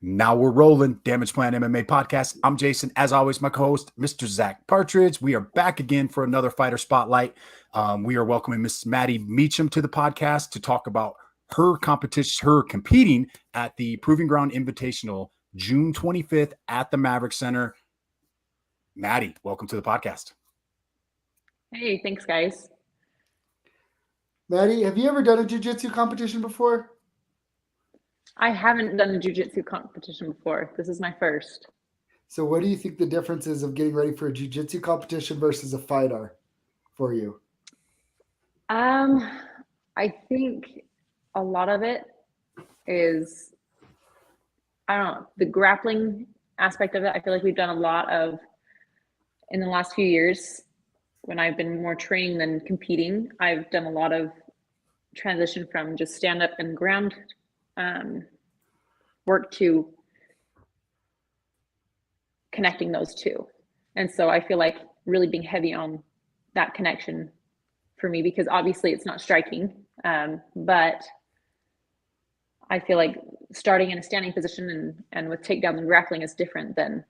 Now we're rolling. Damage Plan MMA podcast. I'm Jason. As always, my co-host, Mr. Zack Partridge. We are back again for another fighter spotlight. We are welcoming Miss Maddie Meachem to the podcast to talk about her competition, her competing at the Proving Ground Invitational, June 25th at the Maverick Center. Maddie, welcome to the podcast. Hey, thanks, guys. Maddie, have you ever done a jiu-jitsu competition before? I haven't done a jiu-jitsu competition before. This is my first. So what do you think the differences of getting ready for a jiu-jitsu competition versus a fight are for you? I think a lot of it is, I don't know, the grappling aspect of it. I feel like we've done a lot of, in the last few years, when I've been more training than competing, I've done a lot of transition from just stand up and ground work to connecting those two. And so I feel like really being heavy on that connection for me, because obviously it's not striking, but I feel like starting in a standing position and with takedowns and grappling is different than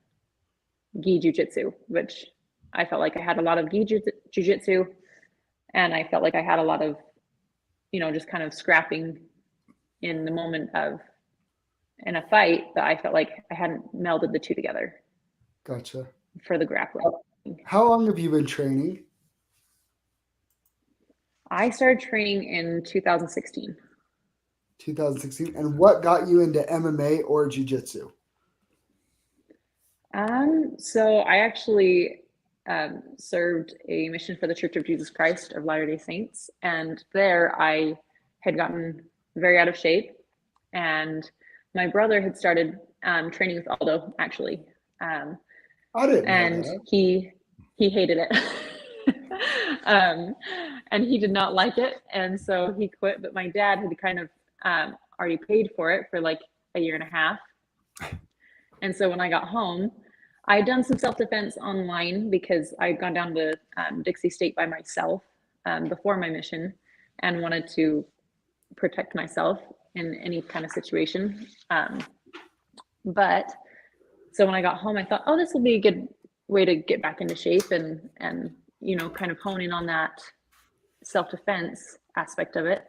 gi jiu-jitsu, which I felt like I had a lot of gi jiu-jitsu, and I felt like I had a lot of, just kind of scrapping in the moment of in a fight, but I felt like I hadn't melded the two together. Gotcha. For the grappling. How long have you been training? I started training in 2016. 2016. And what got you into MMA or jiu-jitsu? So I actually served a mission for the Church of Jesus Christ of Latter-day Saints. And there I had gotten very out of shape. And my brother had started training with Aldo, actually. I didn't know that. he hated it. And he did not like it. And so he quit. But my dad had kind of already paid for it for like a year and a half. And so when I got home, I had done some self-defense online because I'd gone down to Dixie State by myself before my mission and wanted to protect myself in any kind of situation. But so when I got home, I thought, oh, this will be a good way to get back into shape and kind of hone in on that self-defense aspect of it.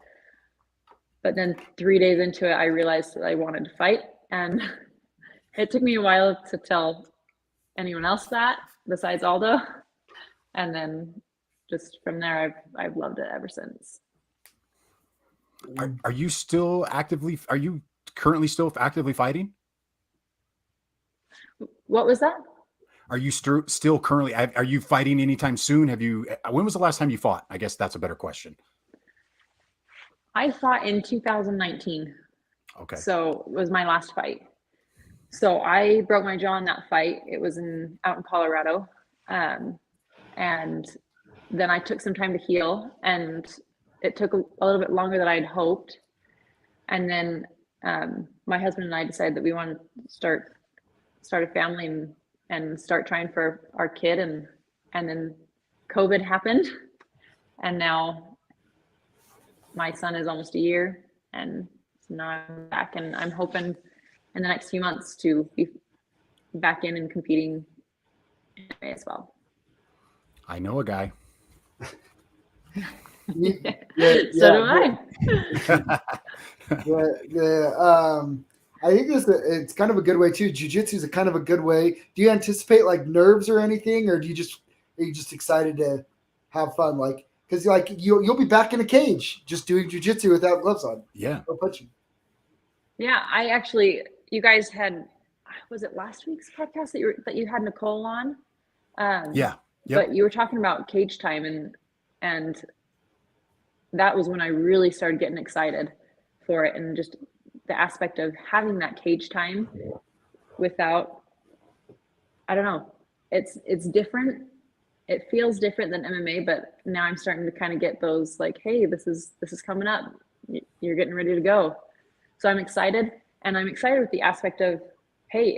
But then 3 days into it, I realized that I wanted to fight. And it took me a while to tell anyone else that besides Aldo. And then just from there, I've loved it ever since. Are you currently still actively fighting? What was that? Are you still currently, are you fighting anytime soon? When was the last time you fought? I guess that's a better question. I fought in 2019. Okay. So it was my last fight. So I broke my jaw in that fight. It was out in Colorado. And then I took some time to heal, and it took a little bit longer than I'd hoped. And then my husband and I decided that we wanted to start a family and start trying for our kid. And then COVID happened. And now my son is almost a year. And so now I'm back, and I'm hoping in the next few months to be back in and competing as well. I know a guy. So do I. I think it's kind of a good way too. Jiu-jitsu is a kind of a good way. Do you anticipate like nerves or anything, or are you just excited to have fun? Like, because you'll be back in a cage just doing jiu-jitsu without gloves on. Yeah. No punching. Yeah, you guys had, was it last week's podcast that you had Nicole on? Yeah. Yep. But you were talking about cage time, and that was when I really started getting excited for it, and just the aspect of having that cage time without, I don't know, it's different. It feels different than MMA, but now I'm starting to kind of get those like, hey, this is coming up. You're getting ready to go. So I'm excited, and I'm excited with the aspect of, hey,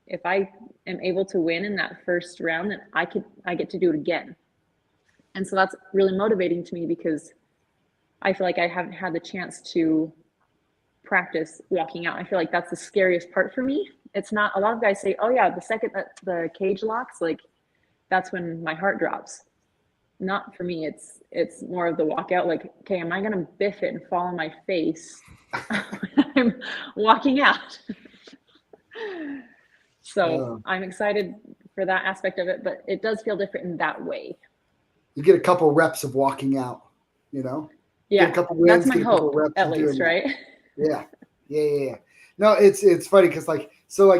if I am able to win in that first round, then I get to do it again. And so that's really motivating to me, because I feel like I haven't had the chance to practice walking out. I feel like that's the scariest part for me. It's not, a lot of guys say, oh yeah, the second that the cage locks, like that's when my heart drops. Not for me. It's more of the walkout. Like, okay, am I gonna biff it and fall on my face when I'm walking out? So I'm excited for that aspect of it, but it does feel different in that way. You get a couple reps of walking out, you know? Yeah, get a couple wins, that's my hope, at least, that. right? Yeah. No, it's funny because like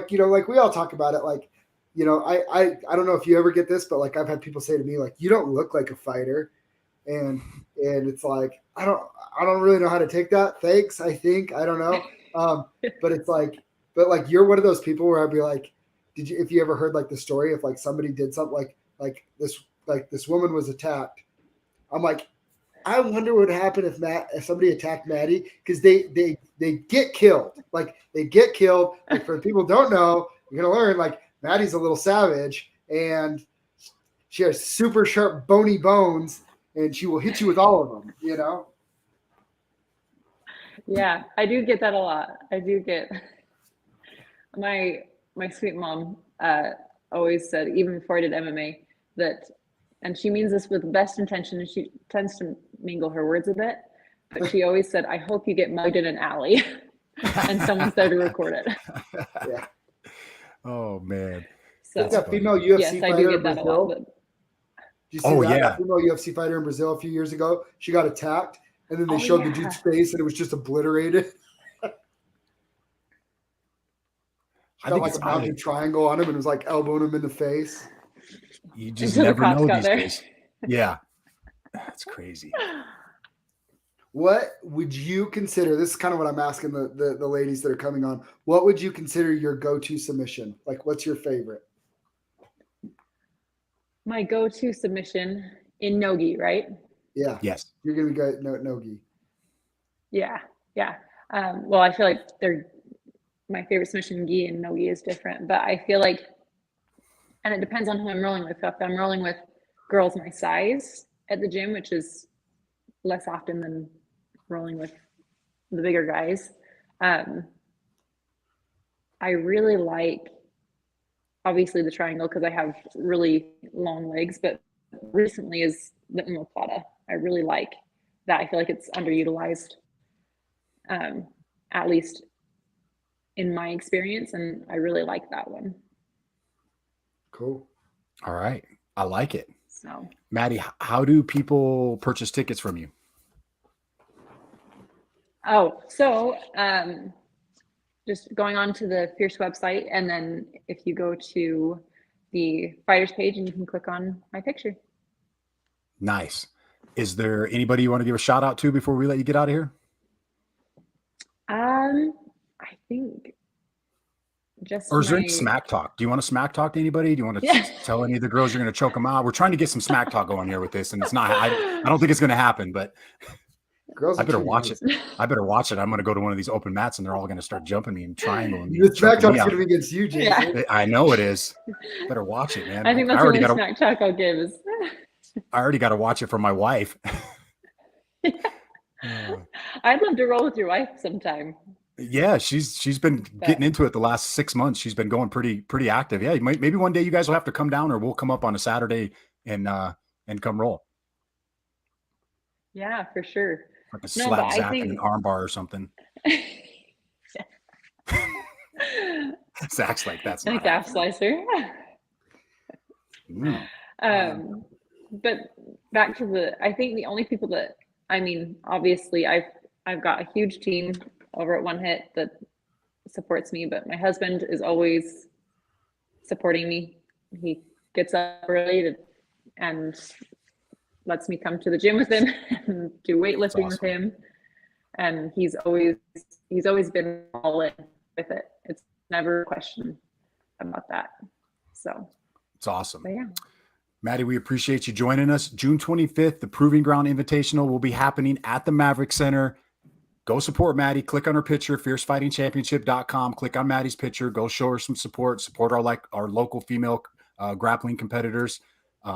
we all talk about it. Like, I don't know if you ever get this, but like I've had people say to me like, you don't look like a fighter, and it's like I don't really know how to take that. Thanks, I think I don't know, but it's like, you're one of those people where I'd be like, if you ever heard like the story of like somebody did something like this woman was attacked. I'm like, I wonder what would happen if somebody attacked Maddie, because they get killed. Like they get killed. Like for people who don't know, you're gonna learn like Maddie's a little savage and she has super sharp bony bones and she will hit you with all of them, you know? Yeah, I do get that a lot. I do get my sweet mom always said, even before I did MMA, that, and she means this with the best intention, and she tends to mingle her words a bit, but she always said, I hope you get mugged in an alley and someone's there to record it. Yeah. Oh man. So that female UFC yes, fighter I do in get that Brazil. a lot. But... Did you see that female UFC fighter in Brazil a few years ago? She got attacked and then they showed the dude's face and it was just obliterated. She got like a mountain triangle on him and it was like elbowing him in the face. You just never know these days. Yeah. That's crazy. What would you consider? This is kind of what I'm asking the ladies that are coming on. What would you consider your go-to submission? Like, what's your favorite? My go-to submission in no-gi, right? Yeah. Yes. You're going to be good no-gi. Yeah. Well, I feel like my favorite submission in gi and no-gi is different, but I feel like, and it depends on who I'm rolling with. If I'm rolling with girls my size at the gym, which is less often than rolling with the bigger guys, I really like, obviously, the triangle because I have really long legs, but recently is the omoplata. I really like that. I feel like it's underutilized, at least in my experience, and I really like that one. Cool. All right. I like it. So, Maddie, how do people purchase tickets from you? Oh, so just going on to the Fierce website, and then if you go to the fighters page and you can click on my picture. Nice. Is there anybody you want to give a shout out to before we let you get out of here? I think just. Or is there any smack talk? Do you want to smack talk to anybody? Do you want to tell any of the girls you're going to choke them out? We're trying to get some smack talk going here with this, and it's not. I don't think it's going to happen, but. Girls, I better watch it. I'm going to go to one of these open mats and they're all going to start jumping me and triangling me. The smack talk's going to be against you, Jason. Yeah. I know it is. Better watch it, man. I think that's the only smack talk I'll give is. I already got to watch it for my wife. I'd love to roll with your wife sometime. Yeah, she's been getting into it the last 6 months. She's been going pretty active. Yeah, maybe one day you guys will have to come down, or we'll come up on a Saturday and come roll. Yeah, for sure. Like a slap Zack in an armbar or something. Zack's like, that's not a calf slicer. But back to I think the only people that, I mean, obviously I've got a huge team over at One Hit that supports me, but my husband is always supporting me. He gets up early and lets me come to the gym with him and do weightlifting with him. And he's always been all in with it. It's never a question about that. So it's awesome. Yeah. Maddie, we appreciate you joining us. June 25th, the Proving Ground Invitational will be happening at the Maverick Center. Go support Maddie. Click on her picture, fiercefightingchampionship.com. Click on Maddie's picture. Go show her some support. Support our local female grappling competitors.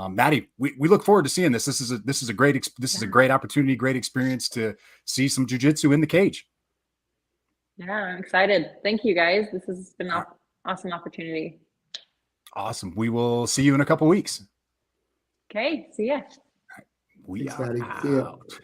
Maddie, we look forward to seeing this. This is a great opportunity, great experience to see some jiu-jitsu in the cage. Yeah, I'm excited. Thank you guys. This has been an awesome opportunity. Awesome. We will see you in a couple weeks. Okay, see ya. We Thanks, are Maddie. See ya. out.